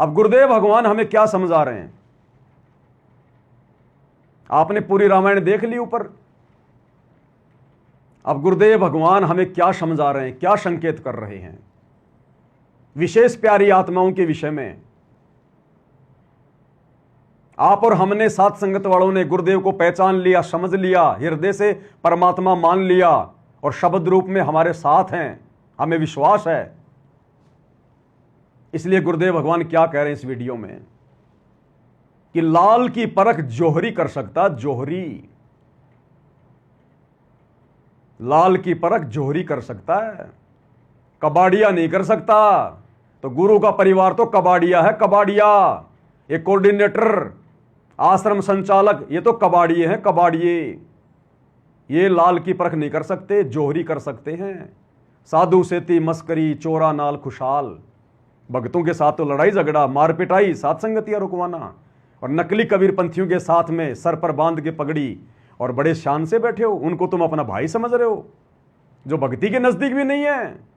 अब गुरुदेव भगवान हमें क्या समझा रहे हैं? आपने पूरी रामायण देख ली ऊपर। अब गुरुदेव भगवान हमें क्या समझा रहे हैं, क्या संकेत कर रहे हैं विशेष प्यारी आत्माओं के विषय में? आप और हमने, साथ संगत वालों ने गुरुदेव को पहचान लिया, समझ लिया, हृदय से परमात्मा मान लिया और शब्द रूप में हमारे साथ हैं, हमें विश्वास है। इसलिए गुरुदेव भगवान क्या कह रहे हैं इस वीडियो में कि लाल की परख जोहरी कर सकता, जोहरी, लाल की परख जोहरी कर सकता है, कबाड़िया नहीं कर सकता। तो गुरु का परिवार तो कबाड़िया है, कबाड़िया। एक कोऑर्डिनेटर, आश्रम संचालक, ये तो कबाड़िए हैं, कबाड़िए। ये लाल की परख नहीं कर सकते, जोहरी कर सकते हैं। साधु सेती मस्करी, चोरा नाल खुशहाल। भक्तों के साथ तो लड़ाई झगड़ा, मार पिटाई, साथ संगतियां रुकवाना, और नकली कबीर पंथियों के साथ में सर पर बांध के पगड़ी और बड़े शान से बैठे हो, उनको तुम अपना भाई समझ रहे हो, जो भक्ति के नजदीक भी नहीं है।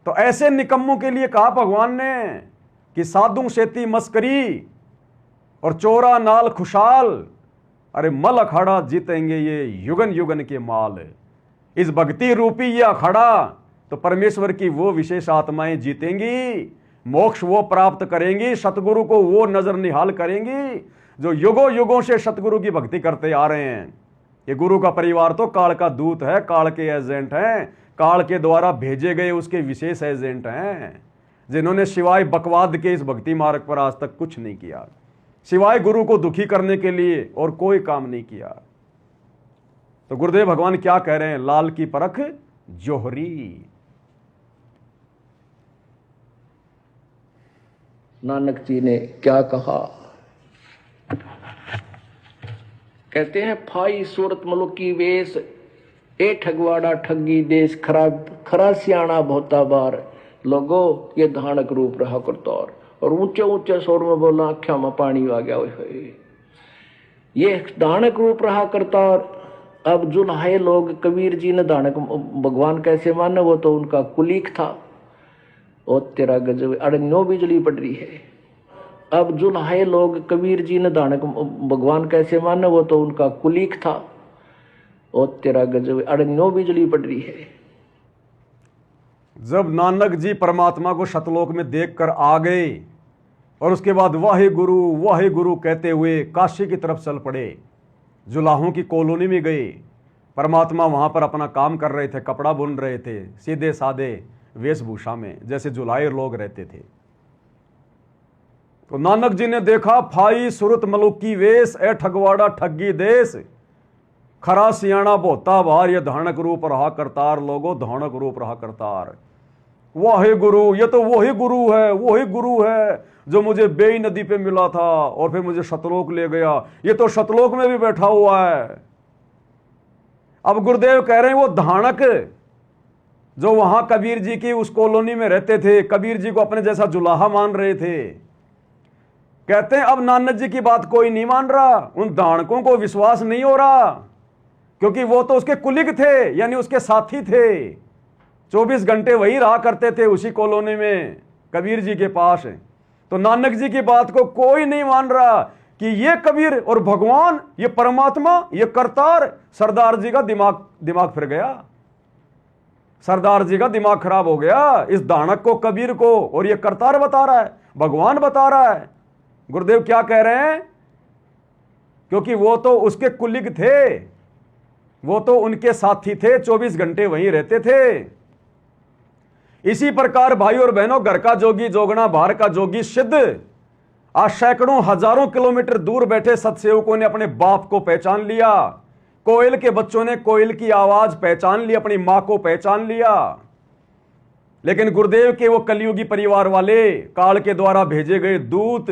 तो ऐसे निकम्मों के लिए कहा भगवान ने कि साधु सेती मस्करी और चोरा नाल खुशहाल, अरे मल अखाड़ा जीतेंगे ये युगन युगन के माल। इस भक्ति रूपी ये अखाड़ा तो परमेश्वर की वो विशेष आत्माएं जीतेंगी, मोक्ष वो प्राप्त करेंगी, सतगुरु को वो नजर निहाल करेंगी जो युगों युगों से सतगुरु की भक्ति करते आ रहे हैं। ये गुरु का परिवार तो काल का दूत है, काल के एजेंट हैं, काल के द्वारा भेजे गए उसके विशेष एजेंट हैं, जिन्होंने सिवाय बकवाद के इस भक्ति मार्ग पर आज तक कुछ नहीं किया, सिवाय गुरु को दुखी करने के लिए और कोई काम नहीं किया। तो गुरुदेव भगवान क्या कह रहे हैं? लाल की परख जोहरी। नानक जी ने क्या कहा? कहते हैं, फाई सूरत मलुकी वेश, ए ठगवाड़ा ठगी देश, खरा सियाणा बहुता बार, लोगो ये धानक रूप रहा करतौर। और ऊंचे ऊंचे स्वर में बोला, आख्या में पानी आ गया, ये धानक रूप रहा करतौर। अब जुल्हाए लोग, कबीर जी ने धानक भगवान कैसे माने, वो तो उनका कुलीक था। ओ तेरा गजब, अड़न्यो बिजली पड़ रही है। अब जुल्हाए लोग, कबीर जी ने धानक भगवान कैसे माने, वो तो उनका कुलीक था। ओ तेरा गजब, अड़न्यो बिजली पड़ रही है। जब नानक जी परमात्मा को सतलोक में देखकर आ गए और उसके बाद वाहे गुरु कहते हुए काशी की तरफ चल पड़े, जुलाहों की कॉलोनी में गए। परमात्मा वहां पर अपना काम कर रहे थे, कपड़ा बुन रहे थे, सीधे साधे वेशभूषा में, जैसे जुलाहे लोग रहते थे। तो नानक जी ने देखा, फाई सुरत मलुकी वेश, ए ठगवाड़ा ठगी देश, खरा सियाणा बोता भार, ये धानक रूप रहा करतार, लोगो धानक रूप रहा करतार। वाहे गुरु, ये तो वही गुरु है जो मुझे बेई नदी पे मिला था और फिर मुझे सतलोक ले गया, ये तो सतलोक में भी बैठा हुआ है। अब गुरुदेव कह रहे हैं, वो धानक जो वहां कबीर जी की उस कॉलोनी में रहते थे, कबीर जी को अपने जैसा जुलाहा मान रहे थे, कहते हैं अब नानक जी की बात कोई नहीं मान रहा, उन धानकों को विश्वास नहीं हो रहा, क्योंकि वो तो उसके कुलिक थे, यानी उसके साथी थे। 24 घंटे वही रहा करते थे उसी कॉलोनी में कबीर जी के पास। तो नानक जी की बात को कोई नहीं मान रहा कि ये कबीर और भगवान, ये परमात्मा, ये करतार। सरदार जी का दिमाग फिर गया, सरदार जी का दिमाग खराब हो गया। इस दानक को, कबीर को, और ये करतार बता रहा है, भगवान बता रहा है। गुरुदेव क्या कह रहे हैं? क्योंकि वो तो उसके कुलिग थे, वो तो उनके साथी थे, 24 घंटे वहीं रहते थे। इसी प्रकार भाई और बहनों, घर का जोगी जोगना, बाहर का जोगी सिद्ध। आज सैकड़ों हजारों किलोमीटर दूर बैठे सत्सेवकों ने अपने बाप को पहचान लिया, कोयल के बच्चों ने कोयल की आवाज पहचान ली, अपनी मां को पहचान लिया। लेकिन गुरुदेव के वो कलियुगी परिवार वाले, काल के द्वारा भेजे गए दूत,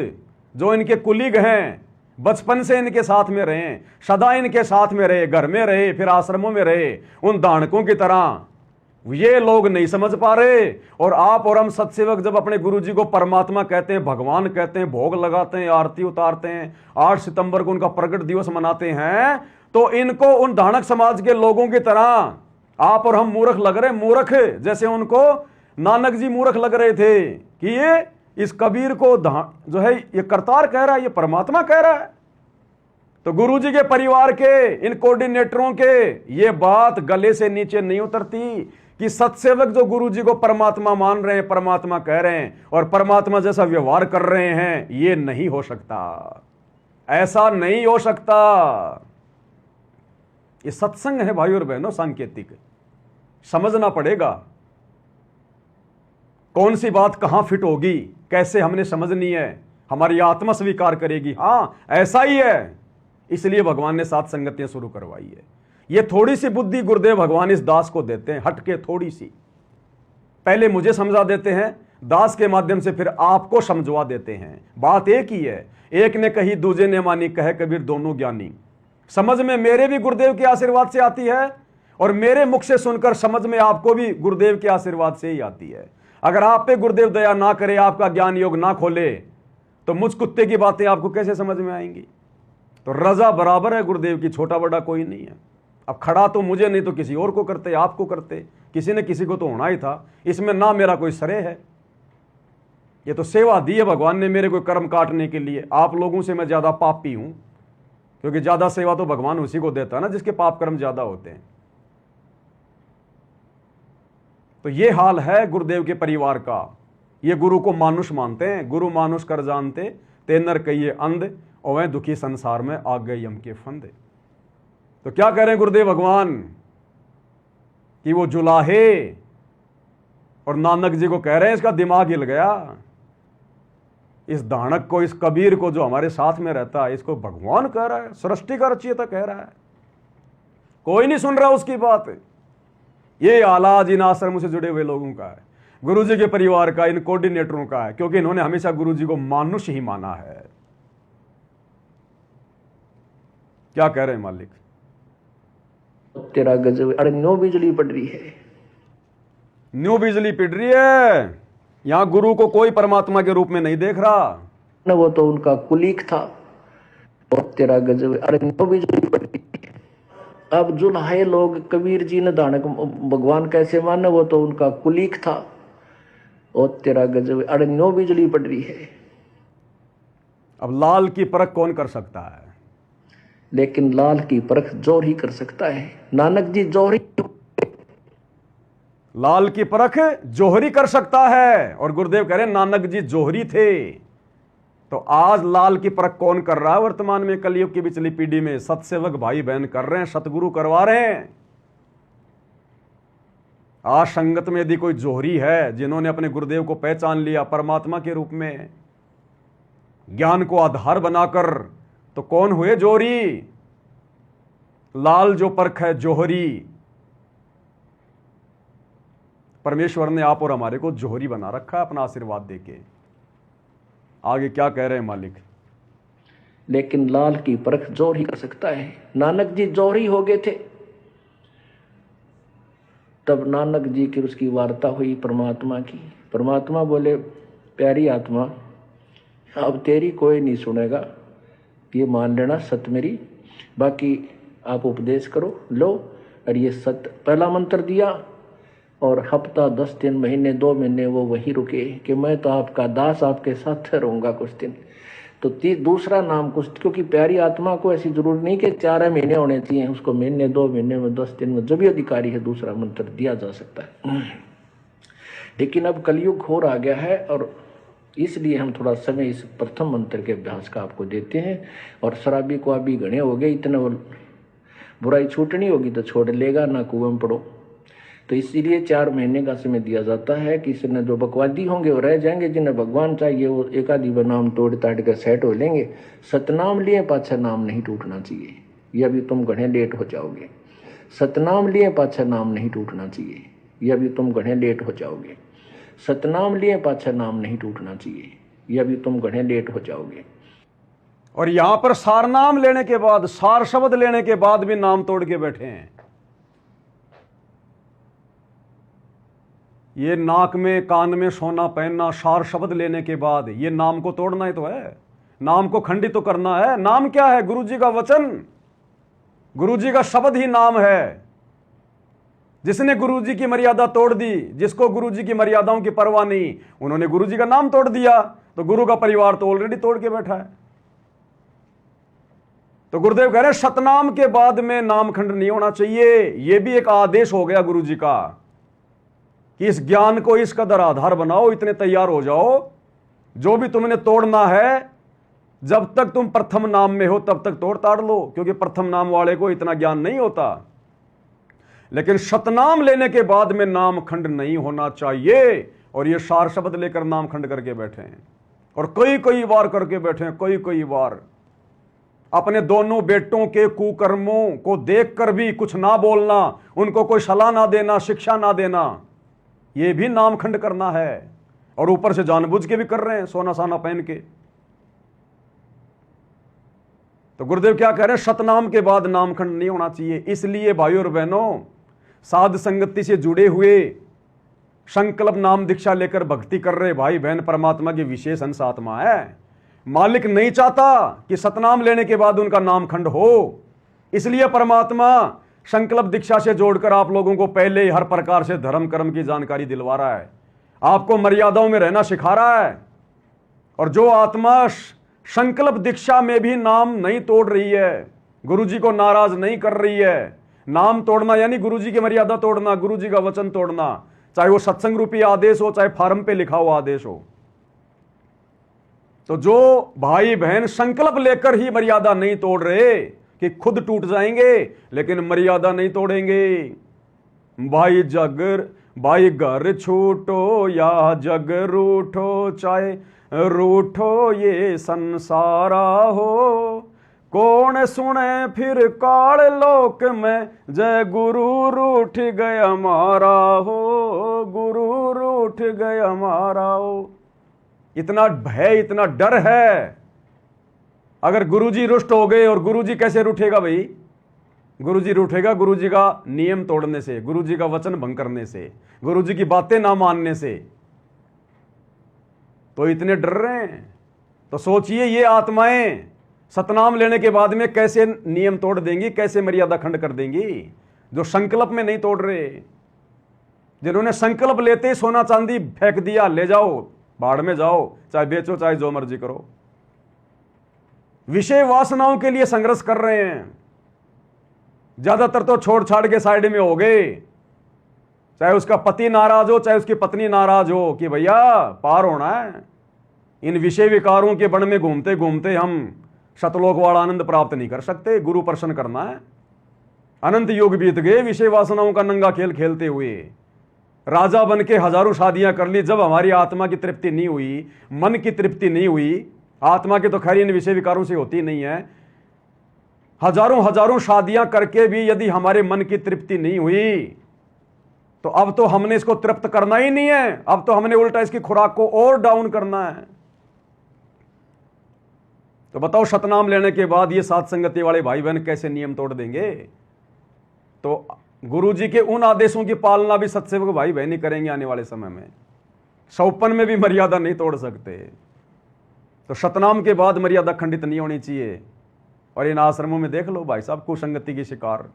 जो इनके कुलीग हैं, बचपन से इनके साथ में रहे, सदा इनके साथ में रहे, घर में रहे, फिर आश्रमों में रहे, उन दानकों की तरह ये लोग नहीं समझ पा रहे। और आप और हम सत्सेवक जब अपने गुरु जी को परमात्मा कहते हैं, भगवान कहते हैं, भोग लगाते हैं, आरती उतारते हैं, 8 सितंबर को उनका प्रगट दिवस मनाते हैं, तो इनको उन दानक समाज के लोगों की तरह आप और हम मूर्ख लग रहे, मूर्ख जैसे उनको नानक जी मूर्ख लग रहे थे कि ये इस कबीर को जो है ये करतार कह रहा है, ये परमात्मा कह रहा है। तो गुरुजी के परिवार के इन कोऑर्डिनेटरों के ये बात गले से नीचे नहीं उतरती कि सत्सेवक जो गुरुजी को परमात्मा मान रहे हैं, परमात्मा कह रहे हैं और परमात्मा जैसा व्यवहार कर रहे हैं, ये नहीं हो सकता, ऐसा नहीं हो सकता। ये सत्संग है भाई और बहनों, सांकेतिक समझना पड़ेगा कौन सी बात कहां फिट होगी, कैसे हमने समझनी है, हमारी आत्मा स्वीकार करेगी हां ऐसा ही है। इसलिए भगवान ने सात संगतियां शुरू करवाई है। ये थोड़ी सी बुद्धि गुरुदेव भगवान इस दास को देते हैं, हटके थोड़ी सी, पहले मुझे समझा देते हैं, दास के माध्यम से फिर आपको समझवा देते हैं। बात एक ही है, एक ने कही दूजे ने मानी, कहे कबीर दोनों ज्ञानी। समझ में मेरे भी गुरुदेव के आशीर्वाद से आती है और मेरे मुख से सुनकर समझ में आपको भी गुरुदेव के आशीर्वाद से ही आती है। अगर आप पे गुरुदेव दया ना करे, आपका ज्ञान योग ना खोले, तो मुझ कुत्ते की बातें आपको कैसे समझ में आएंगी। तो रजा बराबर है गुरुदेव की, छोटा बड़ा कोई नहीं है। अब खड़ा तो मुझे नहीं तो किसी और को करते, आपको करते, किसी ने किसी को तो होना ही था। इसमें ना मेरा कोई श्रेय है, ये तो सेवा दी है भगवान ने मेरे कोई कर्म काटने के लिए। आप लोगों से मैं ज्यादा पापी हूं, क्योंकि ज्यादा सेवा तो भगवान उसी को देता है ना जिसके पाप कर्म ज्यादा होते हैं। तो ये हाल है गुरुदेव के परिवार का। ये गुरु को मानुष मानते हैं, गुरु मानुष कर जानते, ते नर कहिए अंध, और वह दुखी संसार में आ गए यम के फंदे। तो क्या कह रहे हैं गुरुदेव भगवान कि वो जुलाहे और नानक जी को कह रहे हैं इसका दिमाग हिल गया। इस दानक को, इस कबीर को जो हमारे साथ में रहता है, इसको भगवान कह रहा है, सृष्टि का रचयिता कह रहा है, कोई नहीं सुन रहा उसकी बात। ये आला जिन आश्रम से जुड़े हुए लोगों का है, गुरुजी के परिवार का, इन कोऑर्डिनेटरों का है, क्योंकि इन्होंने हमेशा गुरुजी को मानुष ही माना है। क्या कह रहे हैं मालिक? तेरा गजब, अरे न्यू बिजली पड़ रही है, न्यू बिजली पिट रही है। यहां गुरु को कोई परमात्मा के रूप में नहीं देख रहा न वो तो उनका कुलीक था। और तेरा गजब, अरे न्यू बिजली पड़ रही है। अब जुलाहे लोग कबीर जी ने दानक भगवान कैसे माने, वो तो उनका कुलीक था। और तेरा गजब, अरे न्यू बिजली पड़ रही है। अब लाल की परख कौन कर सकता है? लेकिन लाल की परख जोर ही कर सकता है। नानक जी जोहरी, लाल की परख जोहरी कर सकता है। और गुरुदेव कह रहे हैं नानक जी जोहरी थे। तो आज लाल की परख कौन कर रहा है? वर्तमान में कलयुग की पिछली पीढ़ी में सत्सेवक भाई बहन कर रहे हैं, सतगुरु करवा रहे हैं। आज संगत में यदि कोई जोहरी है जिन्होंने अपने गुरुदेव को पहचान लिया परमात्मा के रूप में, ज्ञान को आधार बनाकर, तो कौन हुए जोहरी? लाल जो परख है जोहरी। परमेश्वर ने आप और हमारे को जोहरी बना रखा है अपना आशीर्वाद देके। आगे क्या कह रहे हैं मालिक? लेकिन लाल की परख जोर ही कर सकता है। नानक जी जोहरी हो गए थे। तब नानक जी की उसकी वार्ता हुई परमात्मा की। परमात्मा बोले, प्यारी आत्मा, अब तेरी कोई नहीं सुनेगा, ये मान लेना सत मेरी, बाकी आप उपदेश करो लो। और ये सत्य पहला मंत्र दिया, और हफ्ता 10 दिन महीने 2 महीने वो वहीं रुके कि मैं तो आपका दास, आपके साथ रहूँगा कुछ दिन। तो दूसरा नाम कुछ, क्योंकि प्यारी आत्मा को ऐसी जरूरत नहीं कि 4 महीने होने चाहिए, उसको महीने 2 महीने में 10 दिन में जो भी अधिकारी है दूसरा मंत्र दिया जा सकता है। लेकिन अब कलयुग घोर आ गया है, और इसलिए हम थोड़ा समय इस प्रथम मंत्र के अभ्यास का आपको देते हैं। और शराबी को अभी घने हो गए, इतना बुराई छूटनी होगी तो छोड़ लेगा, ना कुएं में पड़ो। तो इसीलिए 4 महीने का समय दिया जाता है कि इसने जो बकवादी होंगे वो रह जाएंगे, जिन्हें भगवान चाहिए वो एक आधी नाम तोड़ ताड़ कर सेट हो लेंगे। सतनाम लिए पाछा नाम नहीं टूटना चाहिए, ये अभी तुम घने लेट हो जाओगे। सतनाम लिए पाछा नाम नहीं टूटना चाहिए, ये अभी तुम घने लेट हो जाओगे। सतनाम लिए पाछा नाम नहीं टूटना चाहिए, ये अभी तुम घने लेट हो जाओगे। और यहां पर सार नाम लेने के बाद, सार शब्द लेने के बाद भी नाम तोड़ के बैठे हैं। ये नाक में कान में सोना पहनना, सार शब्द लेने के बाद ये नाम को तोड़ना ही तो है, नाम को खंडित तो करना है। नाम क्या है? गुरु जी का वचन, गुरु जी का शब्द ही नाम है। जिसने गुरुजी की मर्यादा तोड़ दी, जिसको गुरुजी की मर्यादाओं की परवाह नहीं, उन्होंने गुरुजी का नाम तोड़ दिया, तो गुरु का परिवार तो ऑलरेडी तोड़ के बैठा है। तो गुरुदेव कह रहे सतनाम के बाद में नामखंड नहीं होना चाहिए। यह भी एक आदेश हो गया गुरुजी का कि इस ज्ञान को इस कदर आधार बनाओ, इतने तैयार हो जाओ, जो भी तुमने तोड़ना है, जब तक तुम प्रथम नाम में हो तब तक तोड़ ताड़ लो, क्योंकि प्रथम नाम वाले को इतना ज्ञान नहीं होता। लेकिन शतनाम लेने के बाद में नामखंड नहीं होना चाहिए। और ये सार शब्द लेकर नामखंड करके बैठे हैं, और कई बार करके बैठे हैं, कई बार। अपने दोनों बेटों के कुकर्मों को देखकर भी कुछ ना बोलना, उनको कोई सलाह ना देना, शिक्षा ना देना, यह भी नामखंड करना है। और ऊपर से जानबूझ के भी कर रहे हैं, सोना साना पहन के। तो गुरुदेव क्या कह रहे हैं, सतनाम के बाद नामखंड नहीं होना चाहिए। इसलिए भाइयों और बहनों, साध संगति से जुड़े हुए, संकल्प नाम दीक्षा लेकर भक्ति कर रहे भाई बहन परमात्मा की विशेष अंश आत्मा है। मालिक नहीं चाहता कि सतनाम लेने के बाद उनका नामखंड हो। इसलिए परमात्मा संकल्प दीक्षा से जोड़कर आप लोगों को पहले ही हर प्रकार से धर्म कर्म की जानकारी दिलवा रहा है, आपको मर्यादाओं में रहना सिखा रहा है। और जो आत्मा संकल्प दीक्षा में भी नाम नहीं तोड़ रही है, गुरुजी को नाराज नहीं कर रही है, नाम तोड़ना यानी गुरुजी की मर्यादा तोड़ना, गुरुजी का वचन तोड़ना, चाहे वो सत्संग रूपी आदेश हो, चाहे फार्म पे लिखा हुआ आदेश हो। तो जो भाई बहन संकल्प लेकर ही मर्यादा नहीं तोड़ रहे कि खुद टूट जाएंगे, लेकिन मर्यादा नहीं तोड़ेंगे। भाई घर छूटो या जग रूठो, चाहे रूठो ये संसारा हो, कौन सुने फिर काल लोक में, जय गुरु रूठ गया हमारा हो, गुरु रूठ गया हमारा हो। इतना भय, इतना डर है। अगर गुरुजी रुष्ट हो गए, और गुरुजी कैसे रूठेगा भाई? गुरुजी रूठेगा गुरुजी का नियम तोड़ने से, गुरुजी का वचन भंग करने से, गुरुजी की बातें ना मानने से। तो इतने डर रहे हैं। तो सोचिए ये आत्माएं सतनाम लेने के बाद में कैसे नियम तोड़ देंगी, कैसे मर्यादा खंड कर देंगी, जो संकल्प में नहीं तोड़ रहे, जिन्होंने संकल्प लेते ही सोना चांदी फेंक दिया, ले जाओ बाढ़ में जाओ, चाहे बेचो चाहे जो मर्जी करो। विषय वासनाओं के लिए संघर्ष कर रहे हैं। ज्यादातर तो छोड़ छाड़ के साइड में हो गए, चाहे उसका पति नाराज हो, चाहे उसकी पत्नी नाराज हो, कि भैया पार होना है। इन विषय विकारों के बन में घूमते घूमते हम शतलोक वाला आनंद प्राप्त नहीं कर सकते। गुरु प्रसन्न करना है। अनंत युग बीत गए विषय वासनाओं का नंगा खेल खेलते हुए, राजा बन के हजारों शादियां कर ली। जब हमारी आत्मा की तृप्ति नहीं हुई, मन की तृप्ति नहीं हुई, आत्मा की तो खैर इन विषय विकारों से होती नहीं है, हजारों शादियां करके भी यदि हमारे मन की तृप्ति नहीं हुई, तो अब तो हमने इसको तृप्त करना ही नहीं है, अब तो हमने उल्टा इसकी खुराक को और डाउन करना है। तो बताओ सतनाम लेने के बाद ये साथ संगति वाले भाई बहन कैसे नियम तोड़ देंगे? तो गुरुजी के उन आदेशों की पालना भी सत्सेवक भाई बहन ही करेंगे आने वाले समय में। सौपन में भी मर्यादा नहीं तोड़ सकते। तो सतनाम के बाद मर्यादा खंडित नहीं होनी चाहिए। और इन आश्रमों में देख लो भाई साहब, कुसंगति की शिकार,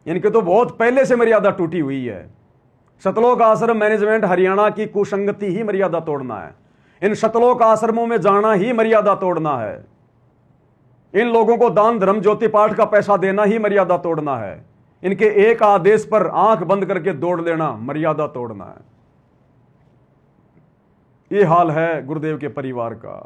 इनके तो बहुत पहले से मर्यादा टूटी हुई है। शतलोक आश्रम मैनेजमेंट हरियाणा की कुसंगति ही मर्यादा तोड़ना है। इन शतलोक आश्रमों में जाना ही मर्यादा तोड़ना है। इन लोगों को दान धर्म ज्योति पाठ का पैसा देना ही मर्यादा तोड़ना है। इनके एक आदेश पर आंख बंद करके दौड़ लेना मर्यादा तोड़ना है। ये हाल है गुरुदेव के परिवार का।